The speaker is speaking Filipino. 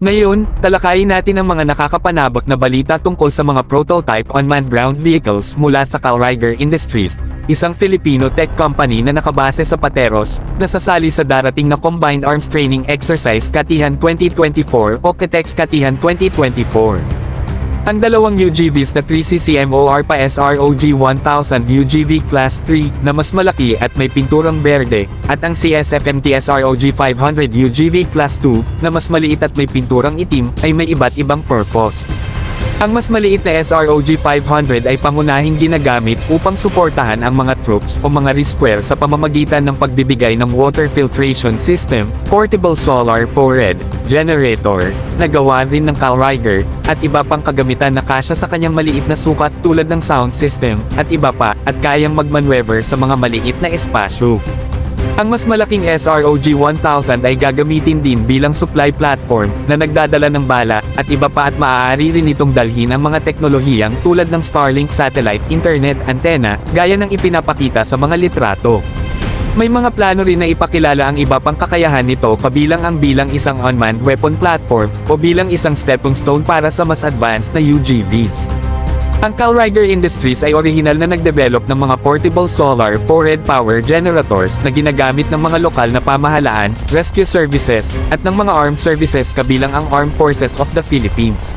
Ngayon, talakayin natin ang mga nakakapanabik na balita tungkol sa mga prototype unmanned ground vehicles mula sa Kalriger Industries, isang Filipino tech company na nakabase sa Pateros, na sasali sa darating na Combined Arms Training Exercise Katihan 2024 o KATEX Katihan 2024. Ang dalawang UGVs na 3CCMOR pa SROG 1000 UGV Class 3 na mas malaki at may pinturang berde, at ang CSFMT SROG 500 UGV Class 2 na mas maliit at may pinturang itim ay may iba't ibang purpose. Ang mas maliit na SROG 500 ay pangunahing ginagamit upang suportahan ang mga troops o mga rescuer sa pamamagitan ng pagbibigay ng water filtration system, portable solar powered generator, na gawa rin ng Kalriger, at iba pang kagamitan na kasya sa kanyang maliit na sukat tulad ng sound system, at iba pa, at kayang magmaneuver sa mga maliit na espasyo. Ang mas malaking SROG 1000 ay gagamitin din bilang supply platform na nagdadala ng bala at iba pa, at maaari rin itong dalhin ang mga teknolohiyang tulad ng Starlink satellite internet antenna gaya ng ipinapakita sa mga litrato. May mga plano rin na ipakilala ang iba pang kakayahan nito kabilang ang bilang isang unmanned weapon platform o bilang isang stepping stone para sa mas advanced na UGVs. Ang Kalriger Industries ay orihinal na nagdevelop ng mga portable solar powered power generators na ginagamit ng mga lokal na pamahalaan, rescue services, at ng mga armed services kabilang ang Armed Forces of the Philippines.